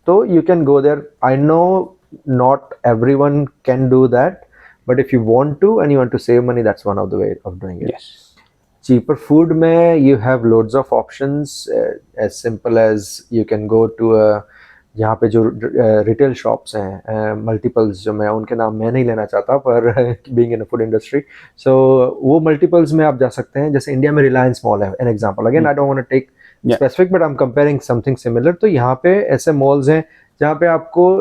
B: तो you can go there. I know not everyone can do that, but if you want to and you want to save money, that's one of the way of doing it.
A: Yes.
B: Cheaper food में you have loads of options, as simple as you can go to यहाँ पे जो retail shops हैं, multiples, जो मैं उनके नाम मैं नहीं लेना चाहता, पर बीइंग इन फूड इंडस्ट्री, सो वो मल्टीपल्स में आप जा सकते हैं. जैसे इंडिया में रिलायंस मॉल है, an example, again I don't want to take specific, but I am comparing something similar. तो यहाँ पे ऐसे मॉल्स हैं जहाँ पे आपको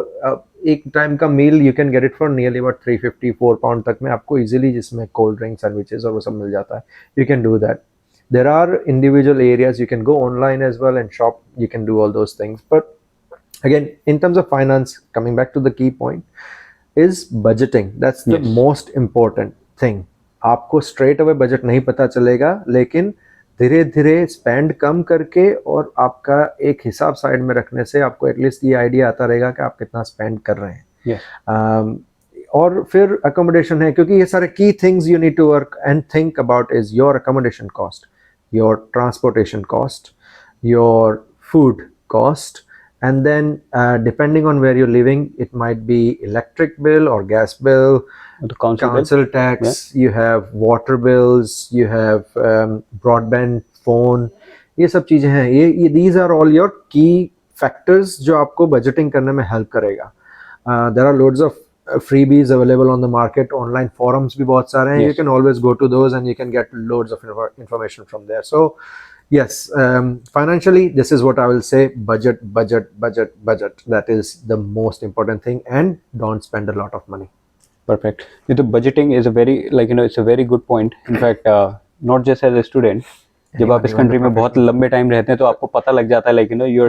B: एक टाइम का meal you can get it for nearly about 350-4 pound तक में आपको इजीली, जिसमें कोल्ड ड्रिंक, सैंडविचेस और वो सब मिल जाता है. You can do that. There are individual areas you can go online as well and shop. You can do all those things. But again, in terms of finance, coming back to the key point, is budgeting. That's the most important thing. आपको straight away budget नहीं पता चलेगा, लेकिन धीरे धीरे spend कम करके और आपका एक हिसाब साइड में रखने से आपको एटलीस्ट ये आइडिया आता रहेगा कि आप कितना स्पेंड कर रहे हैं. और फिर अकोमोडेशन है, क्योंकि ये सारे key things you need to work and think about is your accommodation cost, your transportation cost, your food cost, and then depending on where you're living, it might be electric bill or gas bill,
A: the council
B: tax, you have water bills, you have broadband, phone. ये सब चीजें हैं. ये these are all your key factors जो आपको budgeting करने में help करेगा. There are loads of freebies available on the market. Online forums भी बहुत सारे हैं. You can always go to those and you can get loads of information from there. So yes, financially, this is what I will say: budget. That is the most important thing, and don't spend a lot of money.
A: Perfect. The budgeting is a very, it's a very good point. In fact, not just as a student, जब आप इस country में बहुत लंबे time रहते हैं तो आपको पता लग जाता है your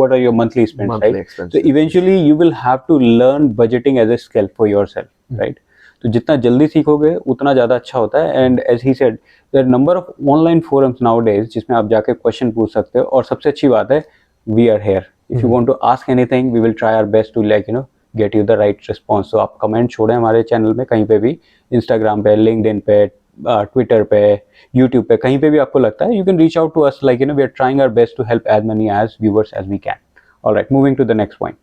A: what are your monthly expenses, right? So eventually you will have to learn budgeting as a skill for yourself, right? तो जितना जल्दी सीखोगे उतना ज़्यादा अच्छा होता है. And as he said, there are number of online forums nowadays जिसमें आप जाके क्वेश्चन पूछ सकते हो. और सबसे अच्छी बात है, we are here. If you want to ask anything, we will try our best to get you the right response. तो आप कमेंट छोड़ें हमारे चैनल में कहीं पे भी, इंस्टाग्राम पे, लिंक्डइन पे, ट्विटर पे, यूट्यूब पे, कहीं पे भी आपको लगता है, you can reach out to us. We are trying our best to help as many as viewers as we can. Alright, moving to the next point.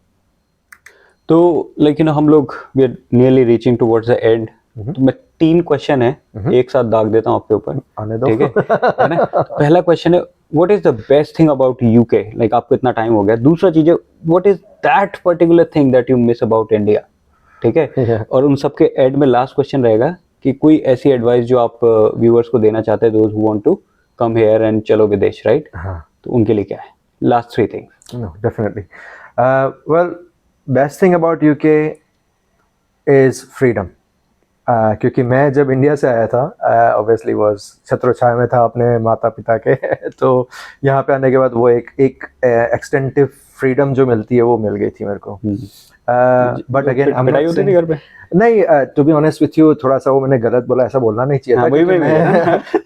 A: तो हम लोग we are nearly reaching towards the end. तो मैं 3 question है एक साथ दाग देता हूँ आपके ऊपर, ठीक है ना? पहला क्वेश्चन है, what is the best thing about UK? आपको इतना टाइम हो गया. दूसरा चीज है, what is that particular thing that you miss about India? ठीक है. और उन सबके एंड में लास्ट क्वेश्चन रहेगा कि कोई ऐसी एडवाइस जो आप व्यूअर्स को देना चाहते हैं, those who want to come here and चलो विदेश, राइट? तो उनके लिए क्या है? Last 3 things.
B: No, definitely. Well, best thing about UK is freedom. क्योंकि मैं जब इंडिया से आया था, ऑब्वियसली वाज छत्र छाया में था अपने माता पिता के तो यहाँ पे आने के बाद वो एक एक्सटेंटिव फ्रीडम जो मिलती है वो मिल गई थी मेरे को. बट अगेन
A: पिटाई होती थी घर पे?
B: नहीं, to be honest with you, थोड़ा सा वो मैंने गलत बोला, ऐसा बोलना नहीं चाहिए था.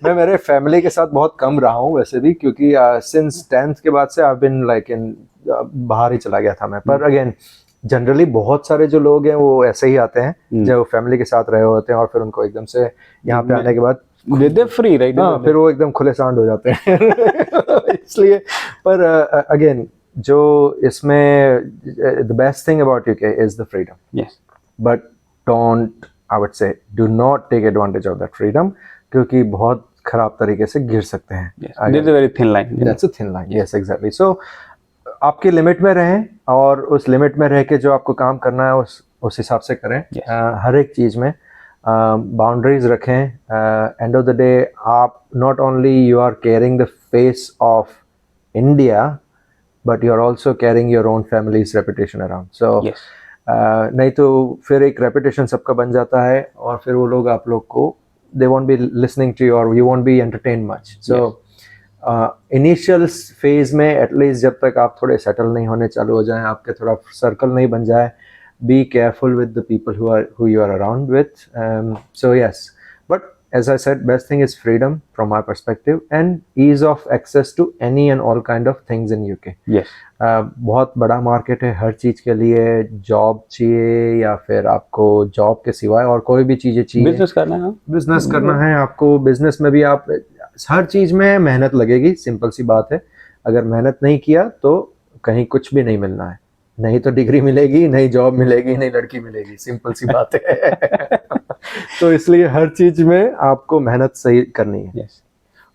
B: मैं मेरे फैमिली के साथ बहुत कम रहा हूँ वैसे भी, क्योंकि सिंस 10th के बाद से आई बीन लाइक इन बाहर ही चला गया था मैं. पर अगेन जनरली बहुत सारे जो लोग हैं वो ऐसे ही आते हैं जो फैमिली के साथ रहे होते हैं और फिर उनको एकदम से यहाँ पे आने के बाद
A: फ्री, राइट?
B: हाँ, फिर वो एकदम खुले सांड हो जाते हैं इसलिए. पर अगेन जो इसमें the best thing about UK is the freedom.
A: Yes,
B: but don't, I would say, do not take advantage of that freedom, क्योंकि बहुत खराब तरीके से गिर सकते हैं.
A: There's a very thin line.
B: That's a thin line. Yes, exactly. So आपकी limit में रहें और उस लिमिट में रह के जो आपको काम करना है उस हिसाब से करें. हर एक चीज़ में बाउंड्रीज रखें. एंड ऑफ द डे आप not only you are carrying the face of India, but you are also carrying your own family's reputation around. So नहीं तो फिर एक रेपुटेशन सबका बन जाता है और फिर वो लोग आप लोग को, they won't be listening to you or you won't be entertained much. So initial phase में एटलीस्ट जब तक आप थोड़े सेटल नहीं होने चालू हो जाएं, आपके थोड़ा सर्कल नहीं बन जाए, be careful with the people who you are around with. So yes, but as I said, best thing is freedom from my perspective and ease of access to any and all kind of things in UK.
A: Yes.
B: बहुत बड़ा market है हर चीज़ के लिए. Job चाहिए या फिर आपको job के सिवाय और कोई भी चीज़ें चाहिए,
A: बिजनेस करना है
B: आपको, बिजनेस में भी आप हर चीज़ में मेहनत लगेगी. सिंपल सी बात है, अगर मेहनत नहीं किया तो कहीं कुछ भी नहीं मिलना है. नहीं तो डिग्री मिलेगी, नहीं जॉब मिलेगी, नहीं लड़की मिलेगी, सिंपल सी बात है। तो इसलिए हर चीज में आपको मेहनत सही करनी है।
A: यस।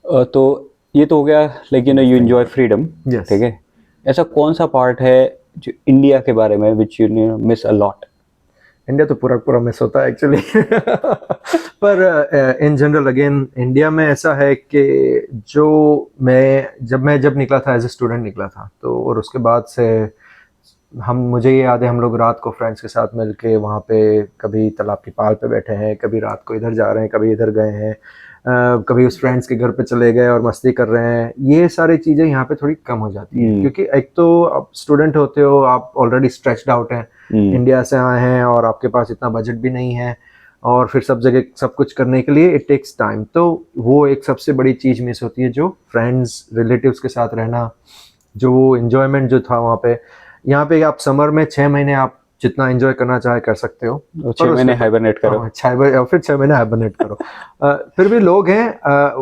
A: तो ये तो हो गया, लेकिन यू एंजॉय फ्रीडम,
B: Yes.
A: ठीक है। ऐसा कौन सा पार्ट है जो इंडिया के बारे में which you miss a lot?
B: India तो पूरा पूरा मिस होता है एक्चुअली। पर इन जनरल अगेन इंडिया में ऐसा है कि जो जब निकला था एज ए स्टूडेंट निकला था, तो और उसके बाद से मुझे ये याद है हम लोग रात को फ्रेंड्स के साथ मिलके वहाँ पे कभी तालाब की पाल पे बैठे हैं, कभी रात को इधर जा रहे हैं, कभी इधर गए हैं, कभी उस फ्रेंड्स के घर पे चले गए और मस्ती कर रहे हैं। ये सारी चीज़ें यहाँ पे थोड़ी कम हो जाती हैं, क्योंकि एक तो आप स्टूडेंट होते हो, आप ऑलरेडी स्ट्रेच्ड आउट हैं, इंडिया से आए हैं और आपके पास इतना बजट भी नहीं है, और फिर सब जगह सब कुछ करने के लिए इट टेक्स टाइम। तो वो एक सबसे बड़ी चीज़ मिस होती है, जो फ्रेंड्स रिलेटिव्स के साथ रहना, जो वो इन्जॉयमेंट जो था वहाँ पे। यहाँ पे आप समर में 6 महीने आप जितना एंजॉय करना चाहे कर सकते हो,
A: 6 महीने हाइबरनेट करो।
B: फिर 6 महीने हाइबरनेट करो। फिर भी लोग हैं,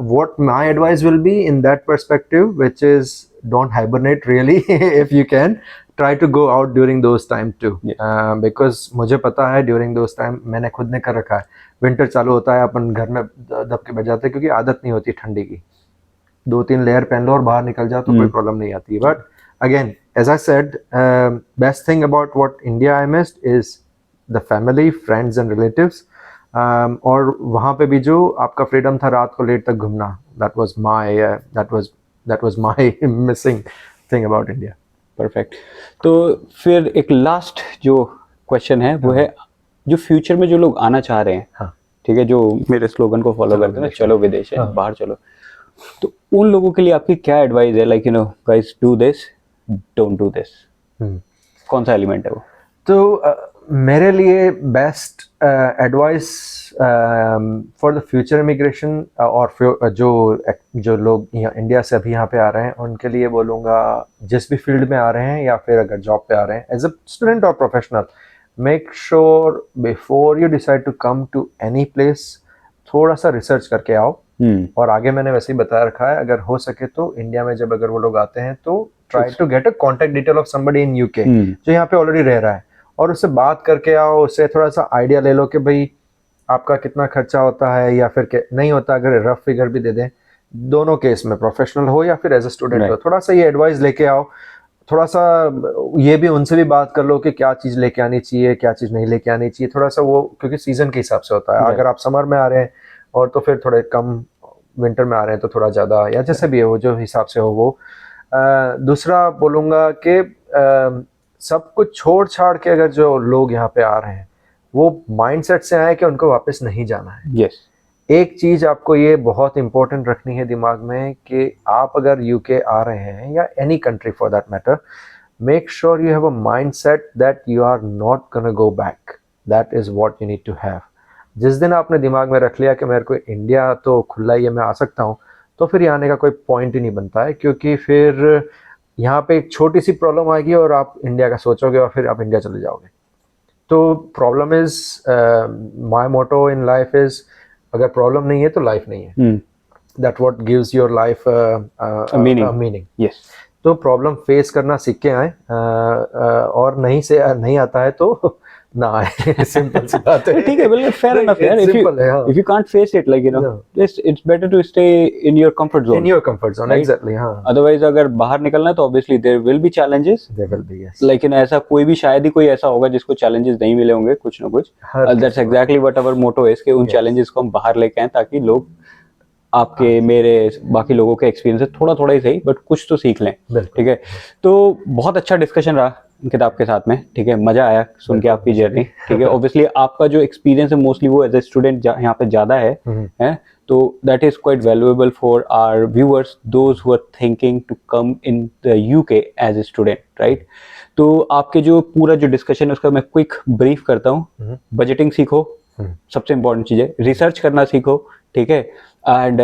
B: what my advice will be in that perspective which is don't hibernate really, if you can try to go out during those time too, because मुझे पता है ड्यूरिंग दोज टाइम मैंने खुद ने कर रखा है। विंटर चालू होता है, अपन घर में दब के बैठ जाते हैं, क्योंकि आदत नहीं होती ठंडी की। 2-3 लेयर पहन लो और बाहर निकल जाओ तो कोई प्रॉब्लम नहीं आती। But again, as I said, best thing about what India I missed is the family, friends and relatives. और वहाँ पे भी जो आपका फ्रीडम था रात को लेट तक घूमना, that was my missing thing about India.
A: Perfect. तो फिर एक लास्ट जो क्वेश्चन है वो है, जो फ्यूचर में जो लोग आना चाह रहे हैं,
B: हाँ,
A: ठीक है, जो मेरे स्लोगन को फॉलो करते हैं ना, चलो विदेश है,
B: हाँ,
A: बाहर चलो, तो उन लोगों के लिए आपकी क्या एडवाइस है? Like guys, do this, don't do this. कौन सा एलिमेंट है वो?
B: तो मेरे लिए best advice for the future immigration, और जो लोग इंडिया से अभी यहाँ पे आ रहे हैं, उनके लिए बोलूँगा, जिस भी फील्ड में आ रहे हैं या फिर अगर जॉब पे आ रहे हैं एज अ स्टूडेंट और professional, make sure before you decide to come to any place, थोड़ा सा रिसर्च करके आओ। और आगे मैंने वैसे ही बता रखा है, अगर हो सके तो इंडिया में जब अगर वो लोग आते हैं तो try to get a contact detail of somebody in UK जो यहाँ पे ऑलरेडी रह रहा है, और उससे बात करके आओ, उससे थोड़ा सा आइडिया ले लो कि भाई आपका कितना खर्चा होता है, या फिर नहीं होता, अगर रफ फिगर भी दे दें, दोनों केस में, प्रोफेशनल हो या फिर एज अ स्टूडेंट हो, थोड़ा सा ये एडवाइस लेके आओ। थोड़ा सा ये भी उनसे भी बात कर लो कि क्या चीज़ लेके आनी चाहिए, क्या चीज़ नहीं लेके आनी चाहिए, थोड़ा सा वो, क्योंकि सीजन के हिसाब से होता है। अगर आप समर में आ रहे हैं और तो फिर थोड़े कम, विंटर में आ रहे हैं तो थोड़ा ज़्यादा, या जैसे भी है वो जो हिसाब से हो वो। दूसरा बोलूँगा कि सब कुछ छोड़ छाड़ के अगर जो लोग यहाँ पे आ रहे हैं, वो माइंडसेट से आए कि उनको वापस नहीं जाना है।
A: यस।
B: एक चीज़ आपको ये बहुत इंपॉर्टेंट रखनी है दिमाग में कि आप अगर यूके आ रहे हैं, या any country for that matter, make sure you have a mindset that you are not gonna go back. That is what you need to have. जिस दिन आपने दिमाग में रख लिया कि मेरे को इंडिया तो खुला ही है, मैं आ सकता हूँ, तो फिर यहाँ आने का कोई पॉइंट ही नहीं बनता है, क्योंकि फिर यहाँ पे एक छोटी सी प्रॉब्लम आएगी और आप इंडिया का सोचोगे और फिर आप इंडिया चले जाओगे। तो problem is, my motto in life is, अगर प्रॉब्लम नहीं है तो लाइफ नहीं है। That what gives your life meaning.
A: Yes.
B: तो प्रॉब्लम फेस करना सीख के आए, और नहीं आता है तो ना आए। सिंपल सी बात है।
A: ठीक है, बिल्कुल फेयर एनफ यार। If you can't face it, like it's better to stay in your comfort zone.
B: In your comfort zone, right? Exactly, हाँ।
A: Otherwise अगर बाहर निकलना है तो obviously there will be challenges.
B: There will be, yes.
A: लेकिन ऐसा कोई भी, शायद ही कोई ऐसा होगा जिसको challenges नहीं मिले होंगे, कुछ ना कुछ। That's exactly what our motto is, कि उन challenges को हम बाहर लेके आए, ताकि लोग आपके, मेरे, बाकी लोगों के एक्सपीरियंस से थोड़ा ही सही, बट कुछ तो सीख लें। ठीक है, तो बहुत अच्छा डिस्कशन रहा किताब के साथ में। ठीक है, मजा आया सुन के आपकी जर्नी। ठीक है, ऑब्वियसली आपका जो एक्सपीरियंस है मोस्टली वो एज ए स्टूडेंट यहाँ पे ज्यादा है, तो that is quite valuable for our viewers, those who are thinking to come in the UK as a student, right. तो आपके जो पूरा जो डिस्कशन है उसका मैं क्विक ब्रीफ करता हूँ। बजटिंग सीखो, सबसे इंपॉर्टेंट चीज है, रिसर्च करना सीखो। ठीक है, एंड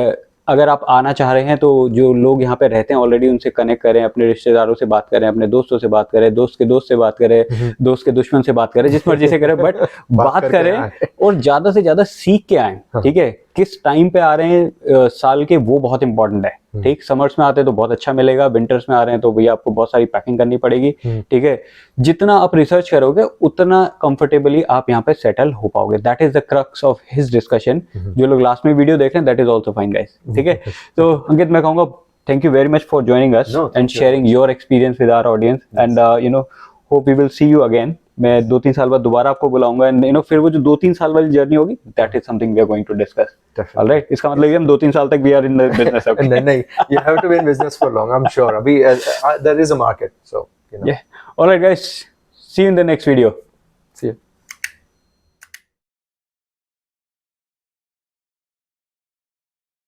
A: अगर आप आना चाह रहे हैं तो जो लोग यहाँ पे रहते हैं ऑलरेडी उनसे कनेक्ट करें, अपने रिश्तेदारों से बात करें, अपने दोस्तों से बात करें, दोस्त के दोस्त से बात करें, दोस्त के दुश्मन से बात करें, जिस मर्जी से करें, बट बात करें और ज्यादा से ज्यादा सीख के आए। ठीक है, किस टाइम पे आ रहे हैं साल के, वो बहुत इंपॉर्टेंट है। ठीक, समर्स में आते हैं तो बहुत अच्छा मिलेगा, विंटर्स में आ रहे हैं तो भैया आपको बहुत सारी पैकिंग करनी पड़ेगी। ठीक है, जितना आप रिसर्च करोगे उतना कंफर्टेबली आप यहाँ पे सेटल हो पाओगे। That is the crux of his discussion. जो लोग लास्ट में वीडियो देख रहे हैं, that is also fine guys. ठीक है, तो अंकित मैं कहूँगा thank you very much for joining us
B: No,
A: and
B: thank you.
A: Sharing your experience with our audience and you know hope we will see you again. मैं 2-3 साल बाद दोबारा आपको बुलाऊंगा एंड यू नो फिर वो जो 2-3 साल वाली जर्नी होगी, that is something we are going to discuss.
B: Definitely.
A: Alright, इसका मतलब ये हम 2-3 साल तक we are in the business.
B: And then, you have to be in business for long. I'm sure. Abhi, there is a market, so you know.
A: Yeah, alright guys, see you in the next video.